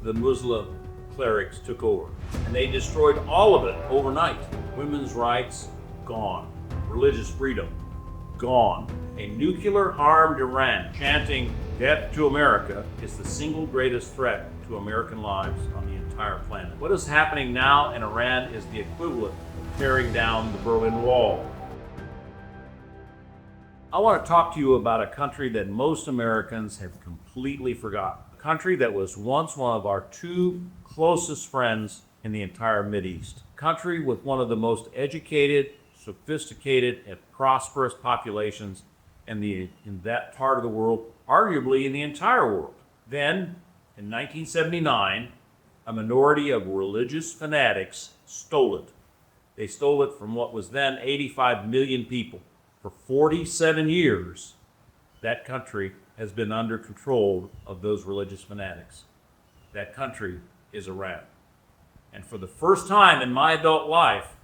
the Muslim clerics took over, and they destroyed all of it overnight. Women's rights, gone. Religious freedom, gone. A nuclear-armed Iran chanting "Death to America" is the single greatest threat to American lives on the entire planet. What is happening now in Iran is the equivalent of tearing down the Berlin Wall. I want to talk to you about a country that most Americans have completely forgotten. A country that was once one of our two closest friends in the entire Mideast. A country with one of the most educated, sophisticated, and prosperous populations in that part of the world, arguably in the entire world. Then, in 1979, a minority of religious fanatics stole it. They stole it from what was then 85 million people. For 47 years, that country has been under control of those religious fanatics. That country is Iran. And for the first time in my adult life,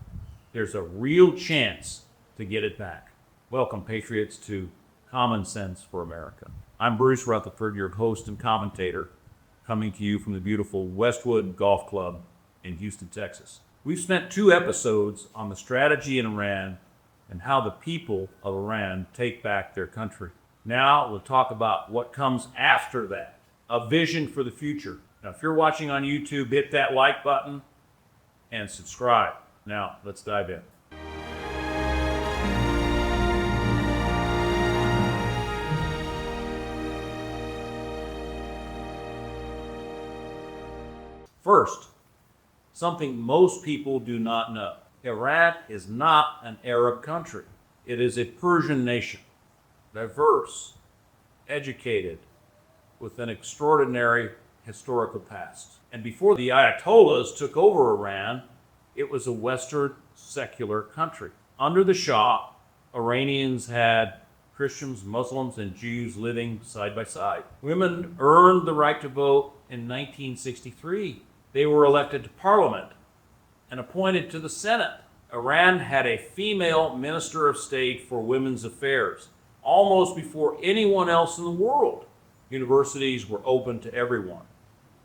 there's a real chance to get it back. Welcome, patriots, to Common Sense for America. I'm Bruce Rutherford, your host and commentator, coming to you from the beautiful Westwood Golf Club in Houston, Texas. We've spent 2 episodes on the strategy in Iran and how the people of Iran take back their country. Now we'll talk about what comes after that, a vision for the future. Now, if you're watching on YouTube, hit that like button and subscribe. Now, let's dive in. First, something most people do not know. Iran is not an Arab country. It is a Persian nation, diverse, educated, with an extraordinary historical past. And before the Ayatollahs took over Iran, it was a Western secular country. Under the Shah, Iranians had Christians, Muslims, and Jews living side by side. Women earned the right to vote in 1963. They were elected to parliament and appointed to the Senate. Iran had a female minister of state for women's affairs, almost before anyone else in the world. Universities were open to everyone.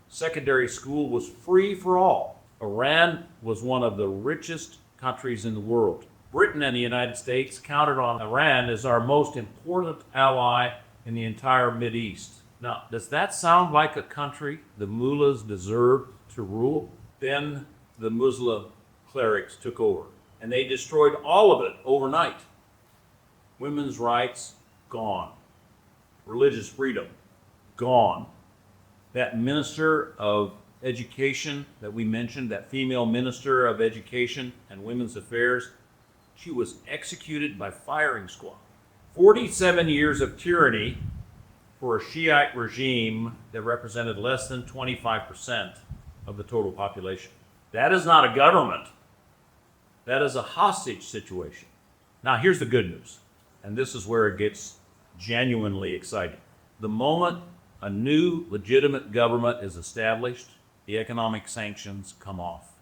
Secondary school was free for all. Iran was one of the richest countries in the world. Britain and the United States counted on Iran as our most important ally in the entire Mideast. Now, does that sound like a country the mullahs deserved to rule? Then the Muslim clerics took over, and they destroyed all of it overnight. Women's rights, gone. Religious freedom, gone. That minister of education that we mentioned, that female minister of education and women's affairs, she was executed by firing squad. 47 years of tyranny for a Shiite regime that represented less than 25% of the total population. That is not a government. That is a hostage situation. Now, here's the good news, and this is where it gets genuinely exciting. The moment a new legitimate government is established, the economic sanctions come off.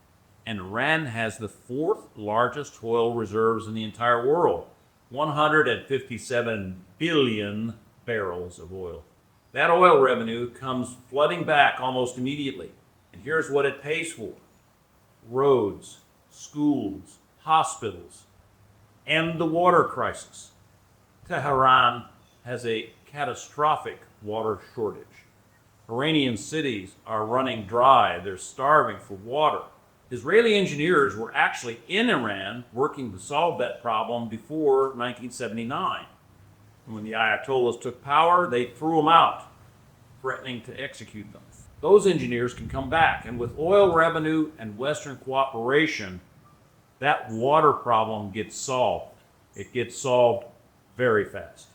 And Iran has the 4th largest oil reserves in the entire world, 157 billion barrels of oil. That oil revenue comes flooding back almost immediately. And here's what it pays for: roads, schools, hospitals, and the water crisis. Tehran has a catastrophic water shortage. Iranian cities are running dry. They're starving for water. Israeli engineers were actually in Iran working to solve that problem before 1979. And when the Ayatollahs took power, they threw them out, threatening to execute them. Those engineers can come back, and with oil revenue and Western cooperation, that water problem gets solved. It gets solved very fast.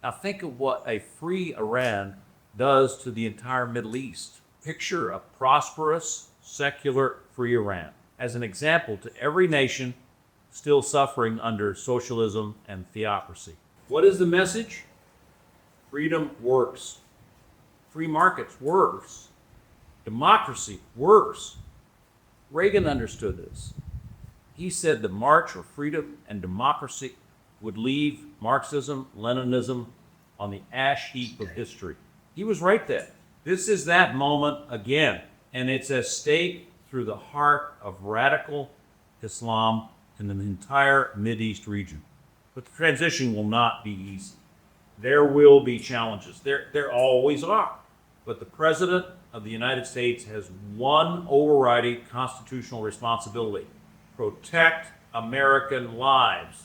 Now think of what a free Iran does to the entire Middle East. Picture a prosperous, secular, free Iran as an example to every nation still suffering under socialism and theocracy. What is the message? Freedom works. Free markets works. Democracy works. Reagan understood this. He said the march for freedom and democracy would leave Marxism, Leninism on the ash heap of history. He was right there. This is that moment again. And it's at stake through the heart of radical Islam in the entire Mideast region. But the transition will not be easy. There will be challenges. There always are. But the President of the United States has one overriding constitutional responsibility: protect American lives.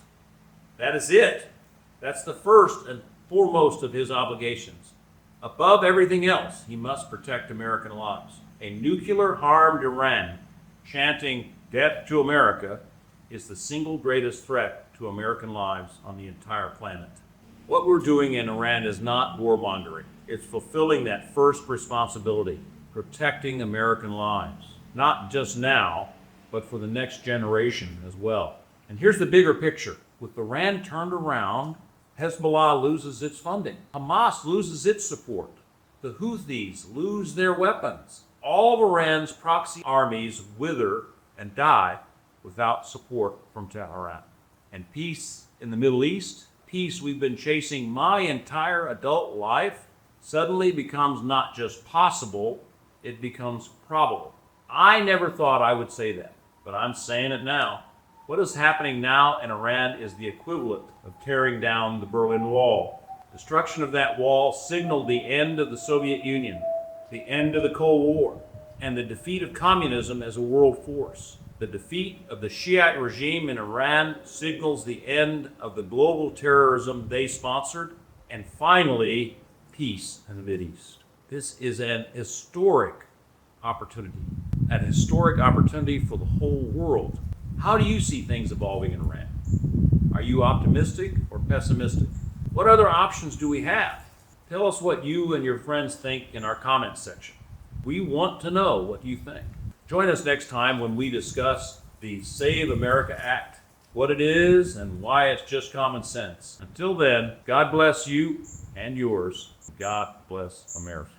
That is it. That's the first and foremost of his obligations. Above everything else, he must protect American lives. A nuclear-armed Iran chanting "Death to America" is the single greatest threat to American lives on the entire planet. What we're doing in Iran is not warmongering. It's fulfilling that first responsibility, protecting American lives, not just now, but for the next generation as well. And here's the bigger picture. With Iran turned around, Hezbollah loses its funding. Hamas loses its support. The Houthis lose their weapons. All of Iran's proxy armies wither and die without support from Tehran. And peace in the Middle East, peace we've been chasing my entire adult life, suddenly becomes not just possible, it becomes probable. I never thought I would say that, but I'm saying it now. What is happening now in Iran is the equivalent of tearing down the Berlin Wall. Destruction of that wall signaled the end of the Soviet Union, the end of the Cold War, and the defeat of communism as a world force. The defeat of the Shiite regime in Iran signals the end of the global terrorism they sponsored, and finally, peace in the Mideast. This is an historic opportunity for the whole world. How do you see things evolving in Iran? Are you optimistic or pessimistic? What other options do we have? Tell us what you and your friends think in our comments section. We want to know what you think. Join us next time when we discuss the Save America Act, what it is and why it's just common sense. Until then, God bless you and yours. God bless America.